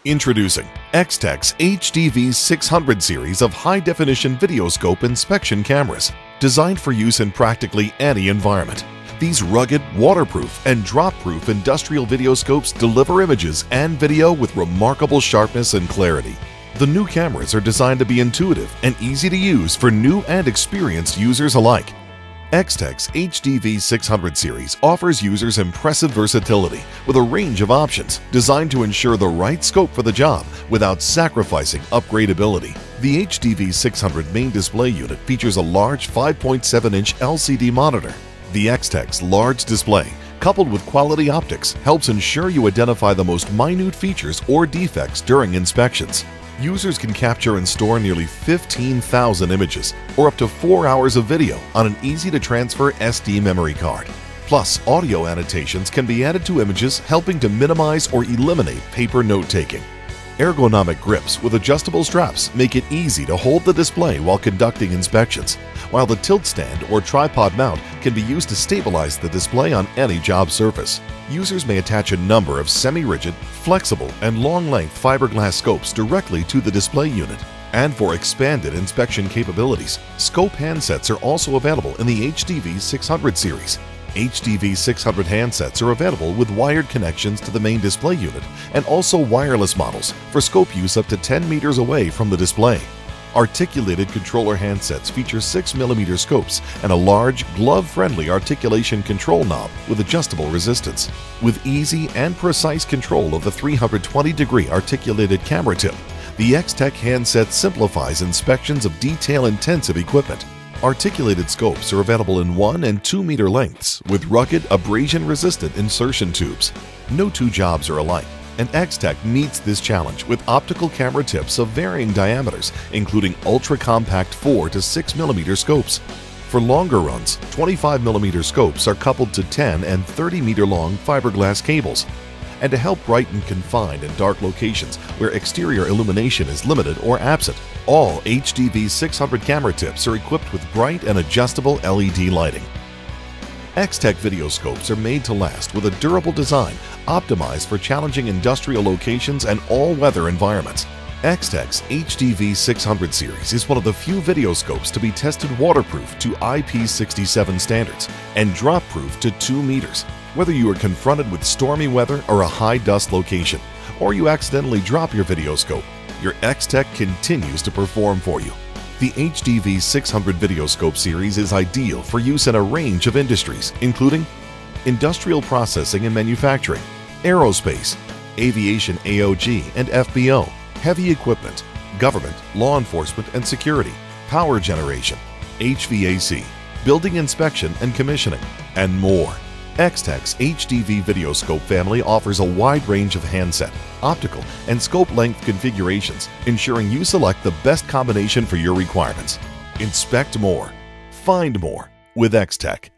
Introducing X-Tech's HDV600 series of high-definition videoscope inspection cameras, designed for use in practically any environment. These rugged, waterproof, and drop-proof industrial videoscopes deliver images and video with remarkable sharpness and clarity. The new cameras are designed to be intuitive and easy to use for new and experienced users alike. X-Tech's HDV600 series offers users impressive versatility with a range of options designed to ensure the right scope for the job without sacrificing upgradability. The HDV600 main display unit features a large 5.7-inch LCD monitor. The X-Tech's large display, coupled with quality optics, helps ensure you identify the most minute features or defects during inspections. Users can capture and store nearly 15,000 images or up to 4 hours of video on an easy-to-transfer SD memory card. Plus, audio annotations can be added to images, helping to minimize or eliminate paper note-taking. Ergonomic grips with adjustable straps make it easy to hold the display while conducting inspections, while the tilt stand or tripod mount can be used to stabilize the display on any job surface. Users may attach a number of semi-rigid, flexible, and long-length fiberglass scopes directly to the display unit. And for expanded inspection capabilities, scope handsets are also available in the HDV600 series. HDV600 handsets are available with wired connections to the main display unit and also wireless models for scope use up to 10 meters away from the display. Articulated controller handsets feature 6mm scopes and a large, glove-friendly articulation control knob with adjustable resistance. With easy and precise control of the 320-degree articulated camera tip, the X-Tech handset simplifies inspections of detail-intensive equipment. Articulated scopes are available in 1 and 2 meter lengths with rugged, abrasion-resistant insertion tubes. No two jobs are alike, and X-Tech meets this challenge with optical camera tips of varying diameters, including ultra-compact 4 to 6mm scopes. For longer runs, 25mm scopes are coupled to 10 and 30-meter-long fiberglass cables. And to help brighten confined and dark locations where exterior illumination is limited or absent, all HDV600 camera tips are equipped with bright and adjustable LED lighting. X-Tech videoscopes are made to last with a durable design optimized for challenging industrial locations and all-weather environments. X-Tech's HDV600 series is one of the few videoscopes to be tested waterproof to IP67 standards and drop-proof to 2 meters. Whether you are confronted with stormy weather or a high-dust location, or you accidentally drop your videoscope, your X-Tech continues to perform for you. The HDV600 videoscope series is ideal for use in a range of industries, including industrial processing and manufacturing, aerospace, aviation AOG and FBO, heavy equipment, government, law enforcement and security, power generation, HVAC, building inspection and commissioning, and more. X-Tech's HDV videoscope family offers a wide range of handset, optical, and scope length configurations, ensuring you select the best combination for your requirements. Inspect more. Find more with X-Tech.